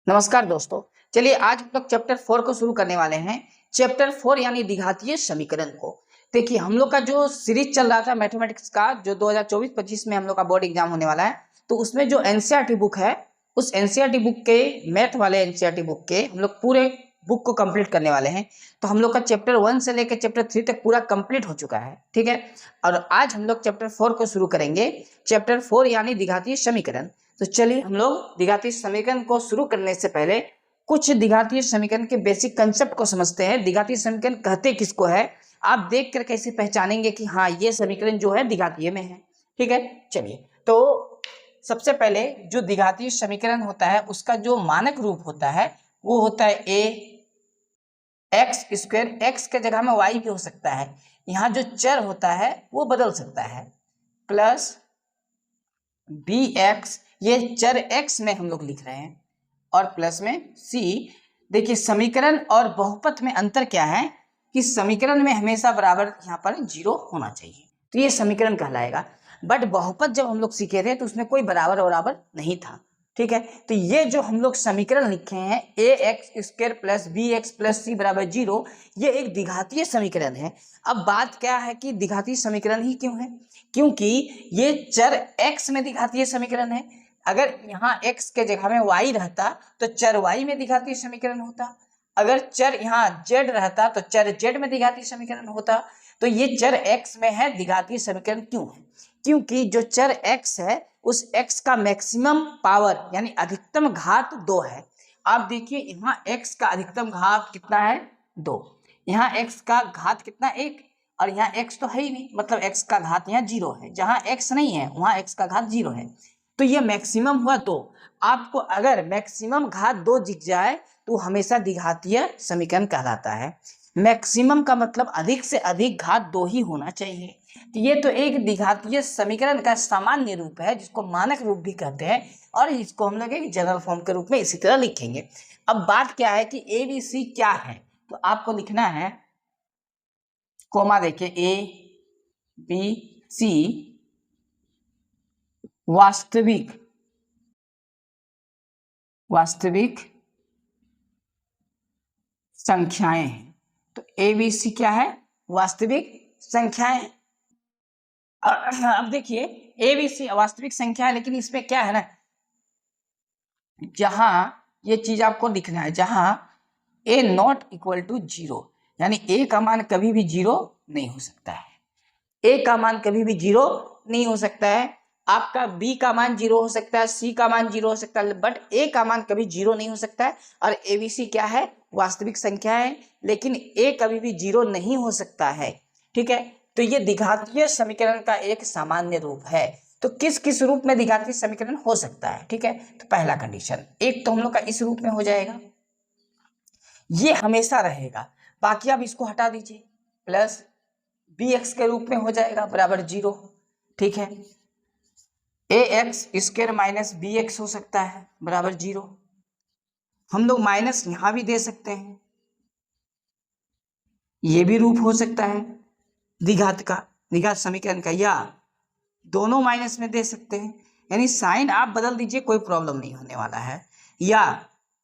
नमस्कार दोस्तों। चलिए आज हम लोग चैप्टर 4 को शुरू करने वाले हैं। चैप्टर 4 यानी द्विघातीय समीकरण को। देखिए हम लोग का जो सीरीज चल रहा था मैथमेटिक्स का, जो 2024-25 में हम लोग का बोर्ड एग्जाम होने वाला है, तो उसमें जो एनसीईआरटी बुक है, उस एनसीईआरटी बुक के मैथ वाले एनसीईआरटी बुक के हम लोग पूरे बुक को कंप्लीट करने वाले हैं। तो हम लोग का चैप्टर 1 से लेकर चैप्टर 3 तक पूरा कंप्लीट हो चुका है, ठीक है। और आज हम लोग चैप्टर 4 को शुरू करेंगे। चैप्टर 4 यानी द्विघातीय समीकरण। तो चलिए हम लोग द्विघातीय समीकरण को शुरू करने से पहले कुछ द्विघातीय समीकरण के बेसिक कंसेप्ट को समझते हैं। द्विघातीय समीकरण कहते किसको है, आप देख कर कैसे पहचानेंगे कि हाँ ये समीकरण जो है द्विघातीय में है, ठीक है। चलिए तो सबसे पहले जो द्विघातीय समीकरण होता है उसका जो मानक रूप होता है वो होता है ए एक्स स्क्वायर। एक्स के जगह में वाई भी हो सकता है, यहाँ जो चर होता है वो बदल सकता है, प्लस बी एक्स, ये चर x में हम लोग लिख रहे हैं, और प्लस में c। देखिए समीकरण और बहुपद में अंतर क्या है कि समीकरण में हमेशा बराबर यहाँ पर 0 होना चाहिए, तो ये समीकरण कहलाएगा। बट बहुपद जब हम लोग सीखे थे तो उसमें कोई बराबर बराबर नहीं था, ठीक है। तो ये जो हम लोग समीकरण लिखे हैं a x square plus b x plus c बराबर 0, ये एक द्विघातीय समीकरण है। अब बात क्या है कि द्विघातीय समीकरण ही क्यों है, क्योंकि ये चर x में द्विघातीय समीकरण है। अगर यहाँ x के जगह में y रहता तो चर y में द्विघातीय समीकरण होता, अगर चर यहाँ z रहता तो चर z में द्विघातीय समीकरण होता। तो ये चर x में है, द्विघातीय समीकरण क्यों है, क्योंकि जो चर x है उस x का मैक्सिमम पावर यानी अधिकतम घात 2 है। आप देखिए यहाँ x का अधिकतम घात कितना है 2, यहाँ x का घात कितना 1, और यहाँ x तो है ही नहीं, मतलब x का घात यहाँ 0 है। जहाँ x नहीं है वहाँ x का घात 0 है, तो ये मैक्सिमम हुआ। तो आपको अगर मैक्सिमम घात 2 दिख जाए तो हमेशा द्विघातीय समीकरण कहलाता है। मैक्सिमम का मतलब अधिक से अधिक घात 2 ही होना चाहिए। तो ये तो एक द्विघातीय समीकरण का सामान्य रूप है जिसको मानक रूप भी कहते हैं, और इसको हम लोग एक जनरल फॉर्म के रूप में इसी तरह लिखेंगे। अब बात क्या है कि ए बी सी क्या है, तो आपको लिखना है कोमा, देखिए ए बी सी वास्तविक संख्याएं हैं। तो ए बी सी क्या है, वास्तविक संख्याएं। अब देखिए ए बी सी वास्तविक संख्या है, लेकिन इसमें क्या है ना, जहां ये चीज आपको लिखना है, जहां ए नॉट इक्वल टू 0, यानी ए का मान कभी भी 0 नहीं हो सकता है। ए का मान कभी भी 0 नहीं हो सकता है। आपका बी का मान 0 हो सकता है, सी का मान 0 हो सकता है, बट ए का मान कभी 0 नहीं हो सकता है। और एबीसी क्या है, वास्तविक संख्या है, लेकिन ए कभी भी 0 नहीं हो सकता है, ठीक है। तो ये द्विघातीय समीकरण का एक सामान्य रूप है। तो किस किस रूप में द्विघातीय समीकरण हो सकता है, ठीक है। तो पहला कंडीशन, एक तो हम लोग का इस रूप में हो जाएगा, ये हमेशा रहेगा, बाकी आप इसको हटा दीजिए, प्लस बी एक्स के रूप में हो जाएगा बराबर 0, ठीक है। A x square minus b x हो सकता है बराबर 0। हम लोग माइनस यहां भी दे सकते हैं, ये भी रूप हो सकता है द्विघात समीकरण का, या दोनों माइनस में दे सकते हैं, यानी साइन आप बदल दीजिए, कोई प्रॉब्लम नहीं होने वाला है। या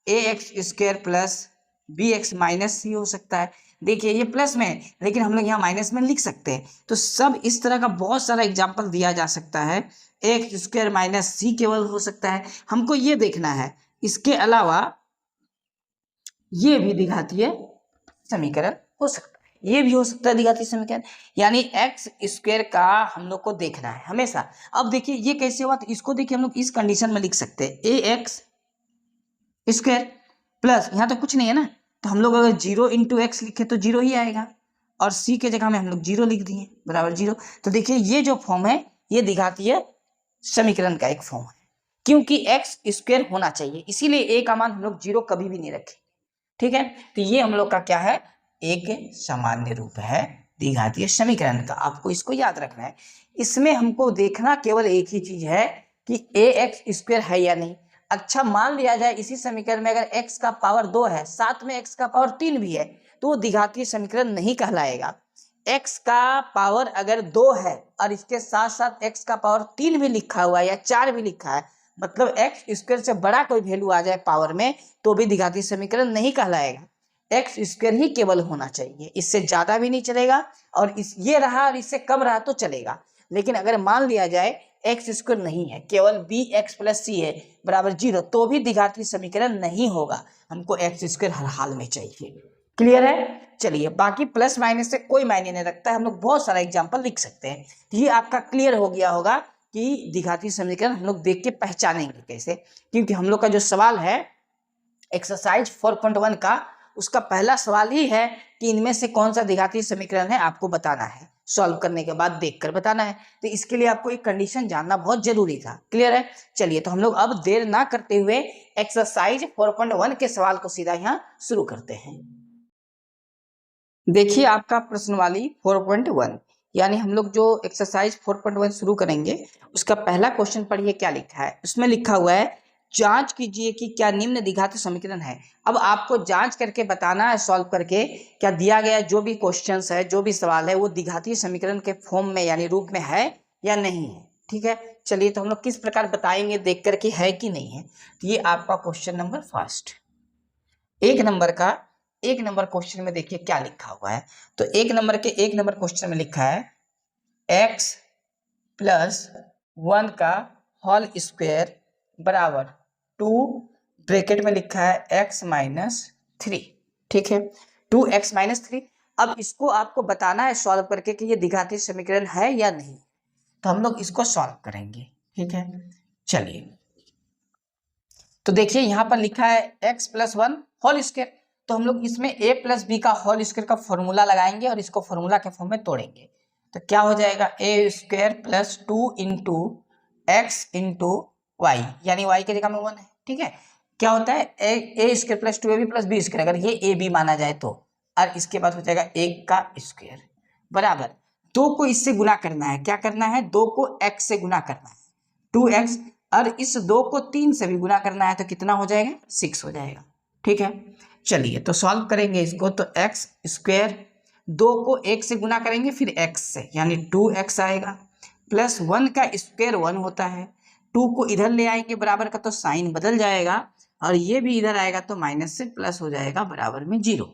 a x square plus b x minus c हो सकता है। देखिए ये प्लस में है, लेकिन हम लोग यहाँ माइनस में लिख सकते हैं। तो सब इस तरह का बहुत सारा एग्जाम्पल दिया जा सकता है। एक्स स्क्वायर माइनस सी केवल हो सकता है, हमको ये देखना है। इसके अलावा ये भी द्विघातीय समीकरण हो सकता है, ये भी हो सकता है द्विघातीय समीकरण, यानी एक्स स्क्वायर का हम लोग को देखना है हमेशा। अब देखिए ये कैसे हुआ, तो इसको देखिए हम लोग इस कंडीशन में लिख सकते हैं, ए एक्स स्क्वायर प्लस, यहाँ तो कुछ नहीं है ना, तो हम लोग अगर 0 इंटू एक्स लिखे तो 0 ही आएगा, और सी के जगह में हम लोग 0 लिख दिए बराबर 0। तो देखिए ये जो फॉर्म है ये द्विघातीय समीकरण का एक फॉर्म है, क्योंकि एक्स स्क्वायर होना चाहिए, इसीलिए ए का मान हम लोग 0 कभी भी नहीं रखे, ठीक है। तो ये हम लोग का क्या है, एक सामान्य रूप है द्विघातीय समीकरण का, आपको इसको याद रखना है। इसमें हमको देखना केवल एक ही चीज है कि ए एक्स स्क्वायर है या नहीं। अच्छा मान लिया जाए इसी समीकरण में अगर x का पावर 2 है, साथ में x का पावर 3 भी है, तो वो द्विघातीय समीकरण नहीं कहलाएगा। x का पावर अगर 2 है और इसके साथ साथ x का पावर 3 भी लिखा हुआ है या 4 भी लिखा है, मतलब एक्स स्क्वायर से बड़ा कोई वैल्यू आ जाए पावर में तो भी द्विघातीय समीकरण नहीं कहलाएगा, एक्स स्क्वायर ही केवल होना चाहिए, इससे ज्यादा भी नहीं चलेगा और ये रहा और इससे कम रहा तो चलेगा। लेकिन अगर मान लिया जाए एक्स स्क्वायर नहीं है, केवल बी एक्स प्लस सी है बराबर 0, तो भी द्विघातीय समीकरण नहीं होगा, हमको एक्स स्क्वायर हर हाल में चाहिए। क्लियर है? चलिए, बाकी प्लस माइनस से कोई मायने नहीं रखता है, हम लोग बहुत सारा एग्जांपल लिख सकते हैं। ये आपका क्लियर हो गया होगा कि द्विघातीय समीकरण हम लोग देख के पहचानेंगे कैसे, क्योंकि हम लोग का जो सवाल है एक्सरसाइज 4.1 का, उसका पहला सवाल ही है कि इनमें से कौन सा द्विघातीय समीकरण है आपको बताना है, सॉल्व करने के बाद देखकर बताना है। तो इसके लिए आपको एक कंडीशन जानना बहुत जरूरी था। क्लियर है? चलिए, तो हम लोग अब देर ना करते हुए एक्सरसाइज 4.1 के सवाल को सीधा यहाँ शुरू करते हैं। देखिए आपका प्रश्नवाली 4.1, यानी हम लोग जो एक्सरसाइज 4.1 शुरू करेंगे उसका पहला क्वेश्चन पढ़िए क्या लिखा है। उसमें लिखा हुआ है जांच कीजिए कि क्या निम्न द्विघातीय समीकरण है। अब आपको जांच करके बताना है, सॉल्व करके, क्या दिया गया जो भी क्वेश्चंस है, जो भी सवाल है, वो द्विघातीय समीकरण के फॉर्म में यानी रूप में है या नहीं है। ठीक है, चलिए, तो हम लोग किस प्रकार बताएंगे देख करके है कि नहीं है। तो ये आपका क्वेश्चन नंबर फर्स्ट, एक नंबर क्वेश्चन में देखिए क्या लिखा हुआ है। तो एक नंबर क्वेश्चन में लिखा है x प्लस 1 का होल स्क्वायर बराबर 2, ब्रैकेट में लिखा है x माइनस 3। ठीक है, 2x माइनस 3। अब इसको आपको बताना है सॉल्व करके कि ये द्विघातीय समीकरण है या नहीं। तो हम लोग इसको सॉल्व करेंगे। ठीक है, चलिए, तो देखिए यहाँ पर लिखा है x प्लस 1 होल स्क्वायर, तो हम लोग इसमें a प्लस बी का होल स्क्वायर का फॉर्मूला लगाएंगे और इसको फॉर्मूला के फॉर्म में तोड़ेंगे। तो क्या हो जाएगा, a square plus 2 into x into y, यानी y की जगह में 1 है। ठीक है, क्या होता है a square plus 2ab plus b square, अगर ये ab माना जाए तो, और इसके बाद हो जाएगा 1 का स्क्वायर बराबर 2 को इससे गुना करना है। क्या करना है, 2 को x से गुना करना है, 2x, और इस 2 को 3 से भी गुना करना है तो कितना हो जाएगा, 6 हो जाएगा। ठीक है, चलिए, तो सॉल्व करेंगे इसको। तो एक्स स्क्वायर 2 को 1 से गुना करेंगे फिर x से, यानी 2x आएगा, प्लस 1 का स्क्वायर 1 होता है, 2 को इधर ले आएंगे बराबर का तो साइन बदल जाएगा, और ये भी इधर आएगा तो माइनस से प्लस हो जाएगा बराबर में 0।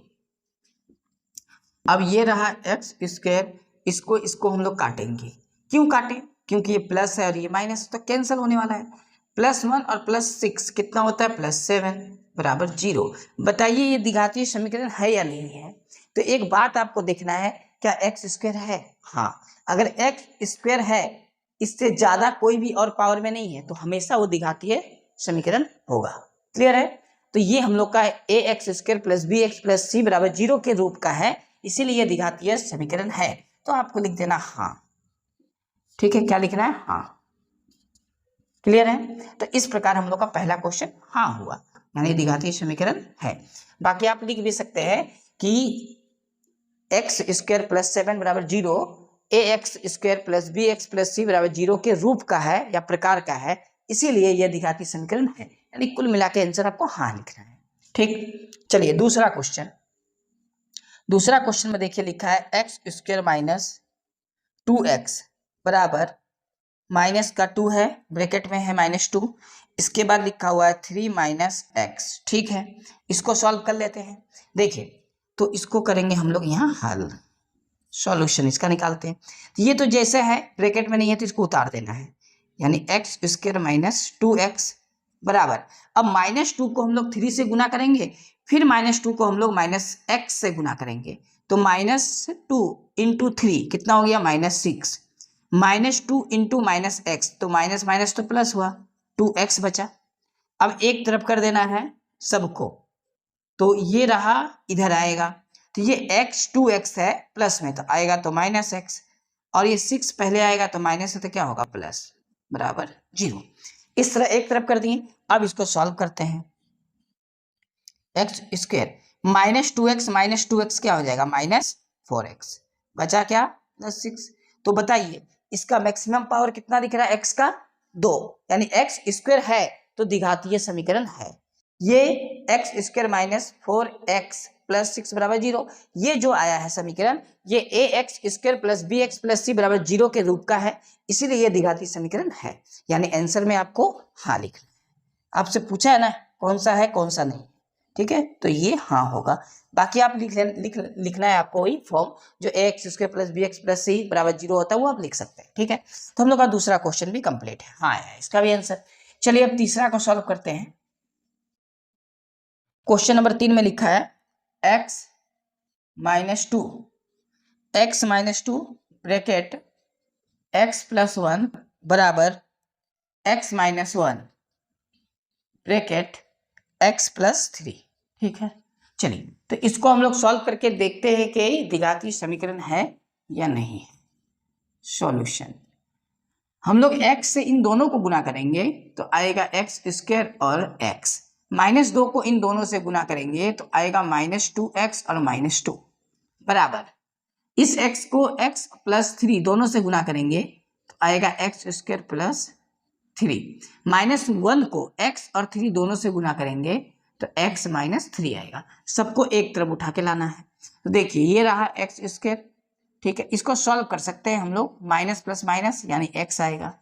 अब ये रहा एक्स स्क्वायर, इसको हम लोग काटेंगे। क्यों काटें, क्योंकि ये प्लस है और ये माइनस, तो कैंसिल होने वाला है। +1 और +6 कितना होता है, +7 बराबर 0। बताइए ये द्विघातीय समीकरण है या नहीं है। तो एक बात आपको देखना है, क्या एक्स स्क्वायर है। हाँ, अगर एक्स स्क्वायर है, इससे ज्यादा कोई भी और पावर में नहीं है, तो हमेशा वो द्विघातीय समीकरण होगा। क्लियर है? तो ये हम लोग का a x square plus b x plus c बराबर 0 के रूप का है, इसीलिए द्विघातीय समीकरण है। तो आपको लिख देना हाँ। ठीक है, क्या लिखना है, हाँ। क्लियर है? तो इस प्रकार हम लोग का पहला क्वेश्चन हाँ हुआ, यानी द्विघातीय समीकरण है। बाकी आप लिख भी सकते हैं कि एक्स स्क्वायर प्लस 7 बराबर 0 a x square plus b x plus c बराबर 0 के रूप का है या प्रकार का है, इसीलिए यह द्विघातीय समीकरण है। यानी कुल मिला के आंसर आपको हाँ लिखना है। ठीक, चलिए दूसरा क्वेश्चन में देखिए लिखा है एक्स स्क्वायर माइनस 2x बराबर माइनस का 2 है, ब्रैकेट में है -2, इसके बाद लिखा हुआ है 3 माइनस एक्स। ठीक है, इसको सॉल्व कर लेते हैं। देखिए, तो इसको करेंगे हम लोग यहाँ हल, सॉल्यूशन इसका निकालते हैं। तो ये तो जैसे है, ब्रैकेट में नहीं है तो इसको उतार देना है, यानी एक्स स्क्वायर माइनस 2x बराबर, अब -2 को हम लोग 3 से गुना करेंगे, फिर -2 को हम लोग -x से गुना करेंगे, तो -2 इंटू 3 कितना हो गया, -6, -2 इंटू -x, तो माइनस माइनस तो प्लस हुआ, 2x बचा। अब एक तरफ कर देना है सबको, तो ये रहा, इधर आएगा, तो ये x 2x है प्लस में, तो आएगा तो -x, और ये 6 पहले आएगा तो माइनस है तो क्या होगा, प्लस बराबर 0। इस तरह एक तरफ कर दिए। अब इसको सॉल्व करते हैं। एक्स स्क्वायर -2x क्या हो जाएगा, -4x, बचा क्या, +6। तो बताइए इसका मैक्सिमम पावर कितना दिख रहा है, x का 2, यानी एक्स स्क्वायर है तो द्विघातीय समीकरण है। ये एक्स स्क्वायर -4x प्लस 6 बराबर 0। ये जो आया है समीकरण, ये ax² plus bx plus c बराबर 0 के रूप का है, इसीलिए ये द्विघाती समीकरण है। यानी आंसर में आपको हाँ लिखना है। आपसे पूछा है ना कौन सा है कौन सा नहीं, ठीक है, तो ये हाँ होगा। बाकी आप लिखना है आपको वही फॉर्म जो ax² plus bx plus c बराबर 0 होता है, वो आप लिख सकते हैं, ठीक है। तो हम लोग का दूसरा क्वेश्चन भी कंप्लीट है, हाँ है इसका भी आंसर। चलिए अब तीसरा को सॉल्व करते हैं। क्वेश्चन नंबर 3 में लिखा है x minus two bracket x plus 1 बराबर x minus 1 bracket x plus 3, ठीक है। चलिए तो इसको हम लोग सॉल्व करके देखते हैं कि द्विघाती समीकरण है या नहीं है। सॉल्यूशन, हम लोग x से इन दोनों को गुना करेंगे तो आएगा x² और x, -2 को इन दोनों से गुना करेंगे तो आएगा -2x और -2 बराबर, इस x को x प्लस 3 दोनों से गुना करेंगे तो आएगा x² प्लस 3, -1 को x और 3 दोनों से गुना करेंगे तो x माइनस 3 आएगा। सबको एक तरफ उठा के लाना है, तो देखिए ये रहा x², ठीक है। इसको सॉल्व कर सकते हैं हम लोग, माइनस प्लस माइनस यानी x आएगा,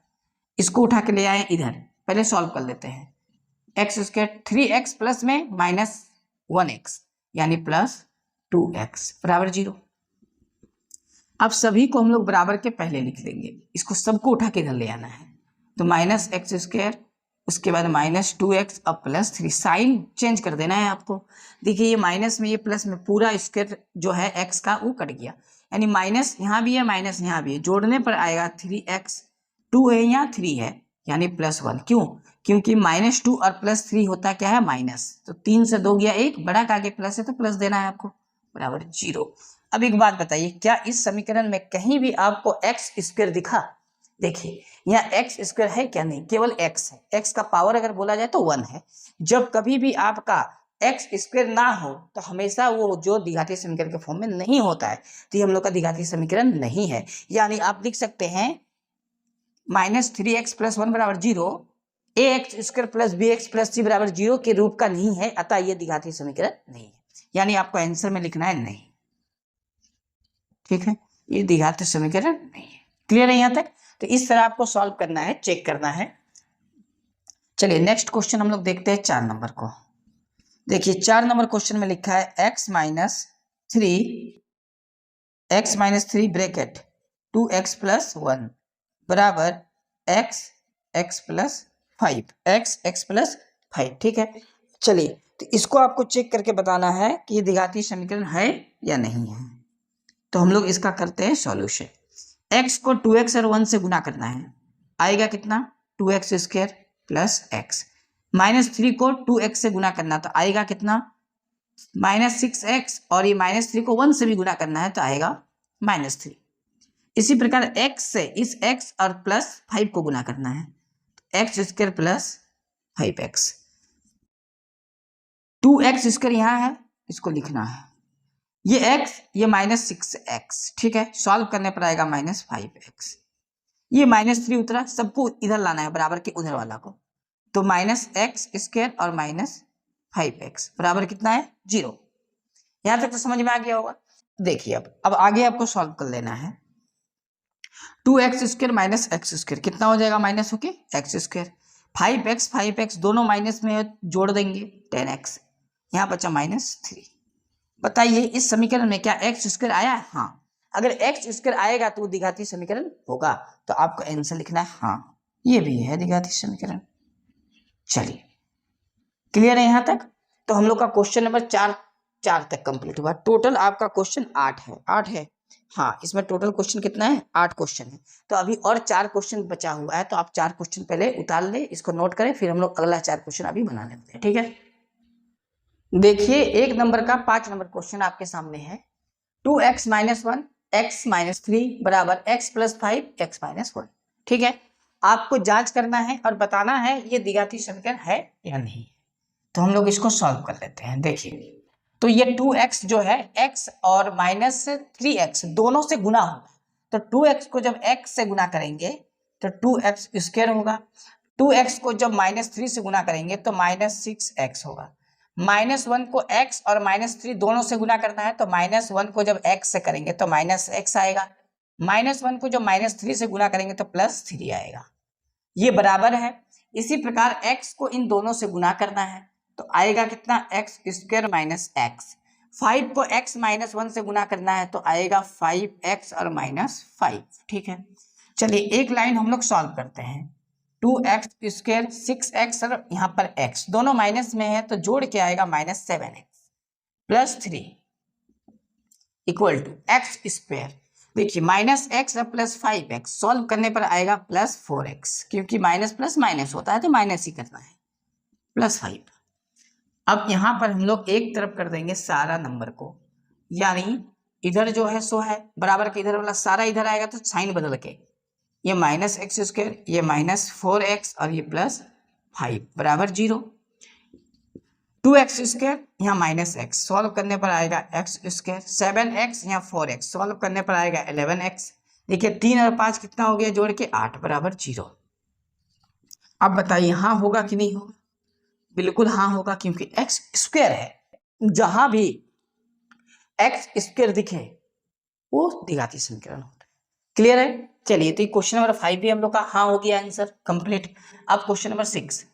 इसको उठा के ले आए इधर, पहले सॉल्व कर लेते हैं। x² 3x प्लस में -1x यानी प्लस 2x बराबर 0। अब सभी को हम लोग बराबर के पहले लिख लेंगे, इसको सबको उठा के इधर ले आना है, तो -x², उसके बाद -2x अब प्लस 3, साइन चेंज कर देना है आपको। देखिए ये माइनस में ये प्लस में पूरा स्क्वायर जो है x का वो कट गया, यानी माइनस यहाँ भी है माइनस यहाँ भी है, जोड़ने पर आएगा 3x, 2 है यहाँ 3 है यानी +1। क्यों? क्योंकि -2 और +3 होता क्या है माइनस, तो 3 से 2 गया 1, बड़ा का आगे प्लस है तो प्लस देना है आपको, बराबर 0। अब एक बात बताइए, क्या इस समीकरण में कहीं भी आपको x² दिखा? देखिए यहाँ x² है क्या? नहीं, केवल x है, x का पावर अगर बोला जाए तो 1 है। जब कभी भी आपका x² ना हो तो हमेशा वो जो द्विघाती समीकरण के फॉर्म में नहीं होता है, तो ये हम लोग का द्विघाती समीकरण नहीं है। यानी आप लिख सकते हैं -3x प्लस 1 बराबर 0, ax² plus bx plus c बराबर 0 के रूप का नहीं है, अतः ये द्विघाती समीकरण नहीं है। यानी आपको आंसर में लिखना है नहीं, ठीक है, ये द्विघाती समीकरण नहीं है। क्लियर है यहाँ तक? तो इस तरह आपको सॉल्व करना है, चेक करना है। चलिए नेक्स्ट क्वेश्चन हम लोग देखते हैं 4 नंबर को। देखिए 4 नंबर क्वेश्चन में लिखा है x minus 3 bracket 2x plus 1 बराबर x प्लस 5, ठीक है। चलिए तो इसको आपको चेक करके बताना है कि ये द्विघाती समीकरण है या नहीं है। तो हम लोग इसका करते हैं सॉल्यूशन। x को 2x और 1 से गुना करना है, आएगा कितना 2x² प्लस x, -3 को 2x से गुना करना तो आएगा कितना -6x, और ये -3 को 1 से भी गुना करना है तो आएगा -3। इसी प्रकार x से इस x और प्लस 5 को गुना करना है, x² प्लस 5x, 2x² यहाँ है, इसको लिखना है, ये x ये -6x, ठीक है। सॉल्व करने पर आएगा -5x, ये -3 उतरा, सबको इधर लाना है बराबर के उधर वाला को, तो -x² और -5x बराबर कितना है 0। यहां तक तो समझ में आ गया होगा। देखिए अब आगे आपको सॉल्व कर लेना है। 2x² माइनस x² कितना हो जाएगा, माइनस होके x², 5x दोनों माइनस में जोड़ देंगे 10x, यहाँ बचा -3। बताइए इस समीकरण में क्या x² आया है? हाँ, अगर x² आएगा तो द्विघाती समीकरण होगा, तो आपको आंसर लिखना है हाँ, ये भी है द्विघाती समीकरण। चलिए क्लियर है यहाँ तक? तो हम लोग का क्वेश्चन नंबर 4 तक कंप्लीट हुआ। टोटल आपका क्वेश्चन 8 है। हाँ, इसमें टोटल क्वेश्चन कितना है, 8 क्वेश्चन है। तो अभी और 4 क्वेश्चन बचा हुआ है, तो आप 4 क्वेश्चन पहले उतार ले, इसको नोट करें, फिर हम लोग अगला 4 क्वेश्चन अभी बना लेते हैं, ठीक है। देखिए 1 नंबर का 5 नंबर क्वेश्चन आपके सामने है। 2x माइनस 1 x माइनस 3 बराबर x प्लस 5 x माइनस 1, ठीक है। आपको जांच करना है और बताना है ये द्विघाती समीकरण है या नहीं। तो हम लोग इसको सॉल्व कर लेते हैं। देखिए तो ये 2x जो है x और -3x दोनों से गुना होगा, तो 2x को जब x से गुना करेंगे तो 2x² होगा, 2x को जब -3 से गुना करेंगे तो -6x होगा, -1 को x और -3 दोनों से गुना करना है, तो -1 को जब x से करेंगे तो -x आएगा, -1 को जब -3 से गुना करेंगे तो +3 आएगा। ये बराबर है। इसी प्रकार x को इन दोनों से गुना करना है तो आएगा कितना, x² -x। 5 को x -1 से गुना करना है तो आएगा 5x और -5। ठीक है, चलिए एक लाइन हम लोग सॉल्व करते हैं। 2x², 6x और यहाँ पर x दोनों माइनस में है तो जोड़ के आएगा -7x + 3 = x²। देखिए -x और +5x सॉल्व करने पर आएगा +4x, क्योंकि माइनस प्लस माइनस होता है तो माइनस ही करना है, +5। अब यहाँ पर हम लोग एक तरफ कर देंगे सारा नंबर को, यानी इधर जो है सो है बराबर के इधर वाला सारा इधर आएगा तो साइन बदल के ये -x², ये -4x और ये +5 बराबर 0। 2x² यहाँ -x सॉल्व करने पर आएगा x², 7x यहाँ 4x सॉल्व करने पर आएगा 11x। देखिए 3 और 5 कितना हो गया जोड़ के 8 बराबर 0। अब बताइए हाँ होगा कि नहीं होगा? बिल्कुल हाँ होगा, क्योंकि x² है, जहां भी x² दिखे वो द्विघाती समीकरण होता है। क्लियर है? चलिए तो क्वेश्चन नंबर 5 भी हम लोग का हाँ हो गया आंसर कंप्लीट। अब क्वेश्चन नंबर 6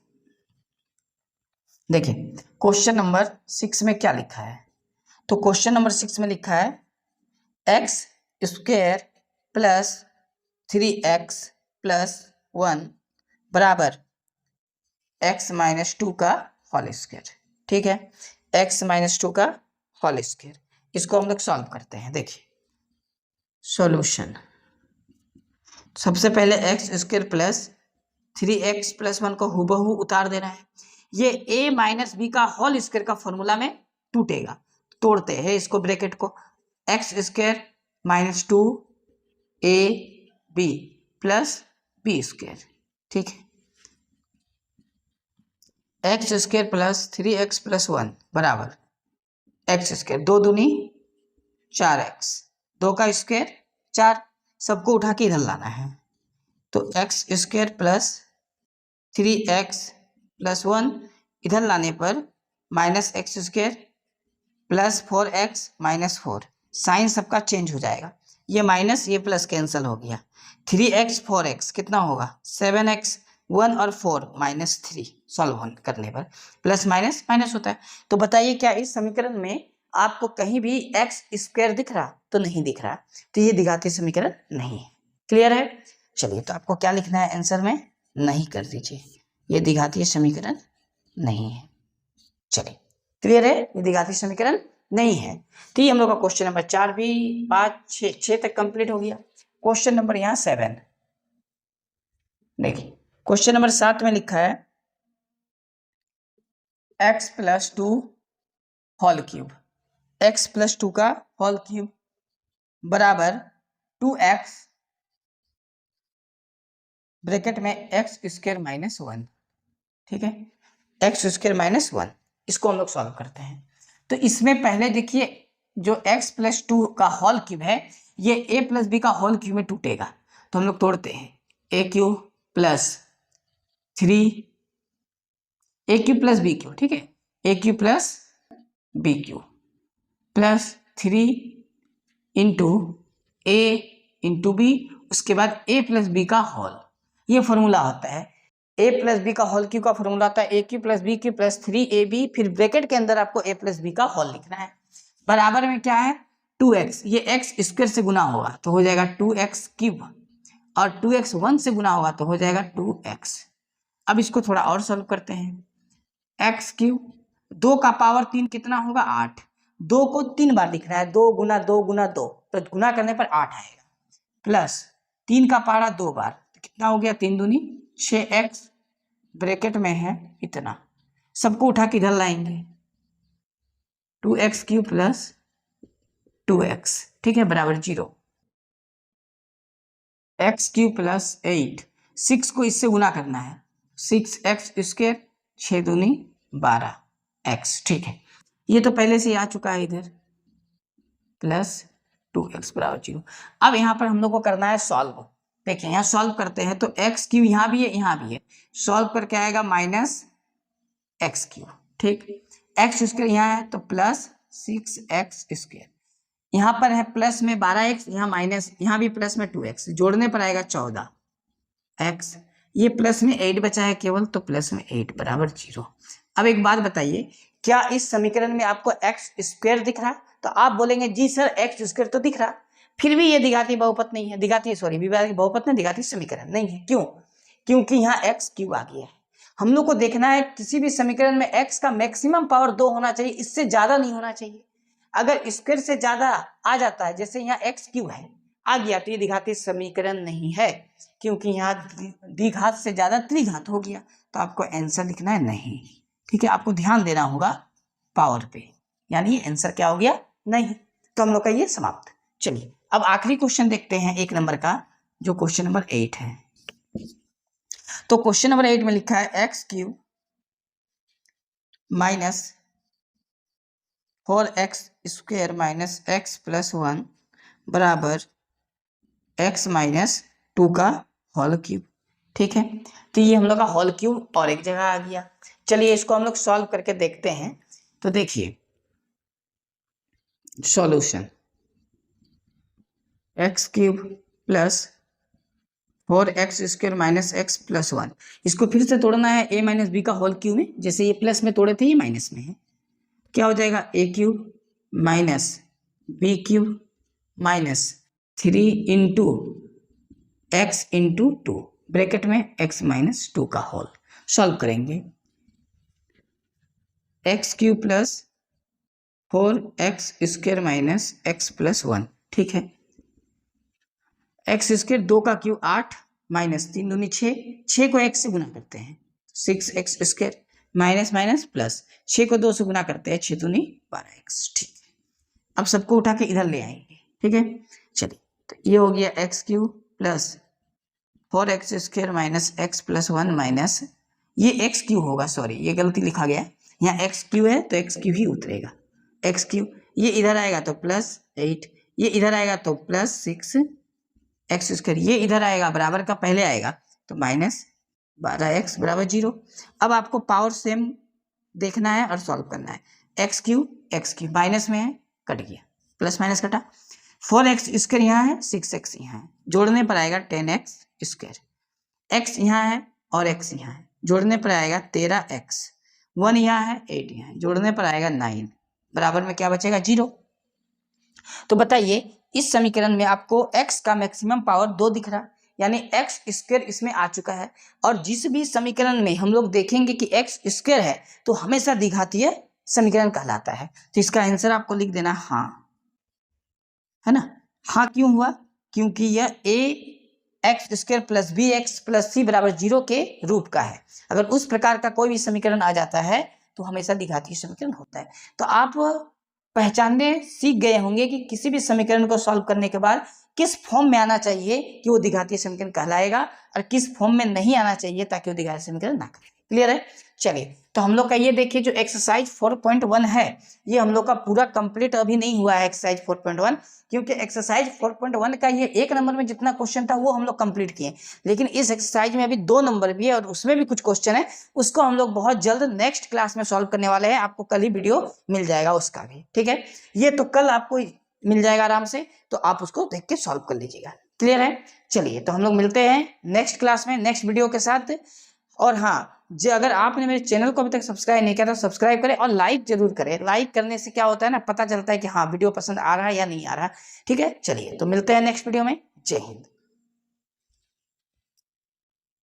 देखिए, क्वेश्चन नंबर 6 में क्या लिखा है? तो क्वेश्चन नंबर 6 में लिखा है x² + 3x + 1 बराबर x - 2 का होल स्क्वायर। ठीक है, x - 2 का होल स्क्वायर, इसको हम लोग सॉल्व करते हैं। देखिए सॉल्यूशन, सबसे पहले x² + 3x + 1 को हूबहू उतार देना है। ये a - b का होल स्क्वायर का फॉर्मूला में टूटेगा, तोड़ते हैं इसको ब्रैकेट को, x² - 2ab + b²। ठीक है, x² + 3x + 1 बराबर x², 2 दूनी 4x, 2 का स्क्वायर 4, सबको उठा के इधर लाना है तो x² + 3x + 1 इधर लाने पर -x² + 4x - 4, साइन सबका चेंज हो जाएगा, ये माइनस ये प्लस कैंसिल हो गया। 3x 4x कितना होगा 7x, 1 और 4 -3 सॉल्व करने पर प्लस माइनस माइनस होता है। तो बताइए क्या इस समीकरण में आपको कहीं भी x² दिख रहा? तो नहीं दिख रहा, तो ये द्विघाती समीकरण नहीं है। क्लियर है? चलिए तो आपको क्या लिखना है आंसर में, नहीं कर दीजिए, ये द्विघातीय समीकरण नहीं है। चलिए क्लियर है, ये द्विघातीय समीकरण नहीं है। तो ये हम लोग का क्वेश्चन नंबर 4 भी 5 6 तक कंप्लीट हो गया। क्वेश्चन नंबर यहाँ 7 देखिए, क्वेश्चन नंबर 7 में लिखा है x + 2 होल क्यूब, x + 2 का होल क्यूब बराबर 2x ब्रैकेट में x² - 1। ठीक है, x² - 1, इसको हम लोग सॉल्व करते हैं। तो इसमें पहले देखिए जो x + 2 का होल क्यूब है ये a + b का होल क्यूब में टूटेगा, तो हम लोग तोड़ते हैं a³ + 3 a³ + b³, ठीक है, a³ + b³ + 3 × a × b, उसके बाद a + b का होल, ये फॉर्मूला होता है। a + b का होल क्यूब का फॉर्मूला होता है a³ + b³ + 3ab, फिर ब्रैकेट के अंदर आपको a + b का होल लिखना है। बराबर में क्या है 2x, ये x² से गुना होगा तो हो जाएगा 2x³ और 2x 1 से गुना होगा तो हो जाएगा 2x। अब इसको थोड़ा और सॉल्व करते हैं। x³ 2 का पावर 3 कितना होगा 8, 2 को 3 बार लिख रहा है, 2 × 2 × 2, तो गुना करने पर 8 आएगा, प्लस 3 का पारा 2 बार तो कितना हो गया 3 दूनी 6x, ब्रैकेट में है इतना, सबको उठा के इधर लाएंगे 2x³ + 2x, ठीक है, बराबर 0। x³ + 8, 6 को इससे गुना करना है, 6x², 6 दूनी 12x, ठीक है, ये तो पहले से आ चुका है इधर, प्लस 2x बराबर 0। अब यहाँ पर हम लोग को करना है सॉल्व। देखिए यहाँ सॉल्व करते हैं तो x³ यहाँ भी है यहाँ भी है, सॉल्व करके आएगा -x³, ठीक। एक्स स्क्वायर यहाँ है तो प्लस 6x², यहाँ पर है प्लस में 12x, यहाँ माइनस, यहाँ भी प्लस में 2x, जोड़ने पर आएगा 14x, ये प्लस में 8 बचा है केवल, तो प्लस में 8 बराबर 0। अब एक बात बताइए, क्या इस समीकरण में आपको एक्स स्क्वायर दिख रहा? तो आप बोलेंगे जी सर एक्स स्क्वायर तो दिख रहा, फिर भी ये द्विघाती बहुपद नहीं है, विभाज्य बहुपद नहीं, द्विघाती समीकरण नहीं है। क्यों? क्योंकि यहाँ एक्स क्यूब आ गया है। हम लोग को देखना है किसी भी समीकरण में एक्स का मैक्सिमम पावर 2 होना चाहिए, इससे ज्यादा नहीं होना चाहिए। अगर स्क्वायर से ज्यादा आ जाता है, जैसे यहाँ एक्स क्यूब है आ गया, तो ये द्विघाती समीकरण नहीं है, क्योंकि यहाँ द्विघात से ज्यादा त्रिघात हो गया। तो आपको आंसर लिखना है नहीं, ठीक है, आपको ध्यान देना होगा पावर पे, यानी आंसर क्या हो गया? नहीं। तो हम लोग का ये समाप्त। चलिए अब आखिरी क्वेश्चन देखते हैं 1 नंबर का, जो क्वेश्चन नंबर 8 है। तो क्वेश्चन नंबर 8 में लिखा है x³ minus 4x² minus x plus 1 बराबर x माइनस 2 का होल क्यूब। ठीक है, तो ये हम लोग का होल क्यूब और एक जगह आ गया। चलिए इसको हम लोग सॉल्व करके देखते हैं। तो देखिए solution, x³ plus 4x² minus x plus 1, इसको फिर से तोड़ना है a माइनस बी का होल क्यूब में, जैसे ये प्लस में तोड़े थे ये माइनस में है। क्या हो जाएगा? a³ minus b³ minus 3 into x into 2 bracket में x माइनस 2 का होल। सॉल्व करेंगे, x³ plus 4x² minus x plus 1, ठीक है। x² 2 का क्यूब 8 माइनस 3 दूनी 6, 6 को x से गुना करते हैं 6x² माइनस माइनस प्लस 6 को 2 से गुना करते हैं 6 दूनी 12x। ठीक है, अब सबको उठा के इधर ले आएंगे। ठीक है, चलिए तो ये हो गया x³ plus 4x² minus x plus 1 minus ये x³ होगा, सॉरी ये गलती लिखा गया, यहाँ x³ है तो x³ ही उतरेगा। x³ ये इधर आएगा तो प्लस 8, ये इधर आएगा तो प्लस 6x², ये इधर आएगा बराबर का पहले आएगा तो माइनस 12x बराबर 0। अब आपको पावर सेम देखना है और सॉल्व करना है। x³ माइनस में है, कट गया, प्लस माइनस कटा। 4x² यहाँ है, 6x यहाँ है, जोड़ने पर आएगा 10x², x यहाँ है और x यहाँ है, जोड़ने पर आएगा 13x, 1 यहाँ है 8 यहाँ है, जोड़ने पर आएगा 9, बराबर में क्या बचेगा? 0। तो बताइए इस समीकरण में आपको x का मैक्सिमम पावर 2 दिख रहा, यानी x² इसमें आ चुका है। और जिस भी समीकरण में हम लोग देखेंगे कि x² है तो हमेशा द्विघातीय समीकरण कहलाता है। तो इसका आंसर आपको लिख देना हाँ, है ना। हाँ क्यों हुआ? क्योंकि यह ax² plus bx plus c बराबर 0 के रूप का है। अगर उस प्रकार का कोई भी समीकरण आ जाता है तो हमेशा द्विघातीय समीकरण होता है। तो आप पहचानने सीख गए होंगे कि किसी भी समीकरण को सॉल्व करने के बाद किस फॉर्म में आना चाहिए कि वो द्विघातीय समीकरण कहलाएगा और किस फॉर्म में नहीं आना चाहिए ताकि वो द्विघातीय समीकरण ना करे। क्लियर है? चलिए तो हम लोग का ये देखिए जो एक्सरसाइज 4.1 है ये हम लोग का पूरा कंप्लीट अभी नहीं हुआ है एक्सरसाइज 4.1, क्योंकि एक्सरसाइज 4.1 का ये 1 नंबर में जितना क्वेश्चन था वो हम लोग कंप्लीट किए, लेकिन इस एक्सरसाइज में अभी 2 नंबर भी है और उसमें भी कुछ क्वेश्चन है, उसको हम लोग बहुत जल्द नेक्स्ट क्लास में सॉल्व करने वाले हैं। आपको कल ही वीडियो मिल जाएगा उसका भी, ठीक है। ये तो कल आपको मिल जाएगा आराम से, तो आप उसको देख के सॉल्व कर लीजिएगा। क्लियर है? चलिए तो हम लोग मिलते हैं नेक्स्ट क्लास में नेक्स्ट वीडियो के साथ। और हाँ, जो अगर आपने मेरे चैनल को अभी तक सब्सक्राइब नहीं किया तो सब्सक्राइब करें और लाइक जरूर करें। लाइक करने से क्या होता है ना, पता चलता है कि हाँ वीडियो पसंद आ रहा है या नहीं आ रहा। ठीक है, चलिए तो मिलते हैं नेक्स्ट वीडियो में। जय हिंद।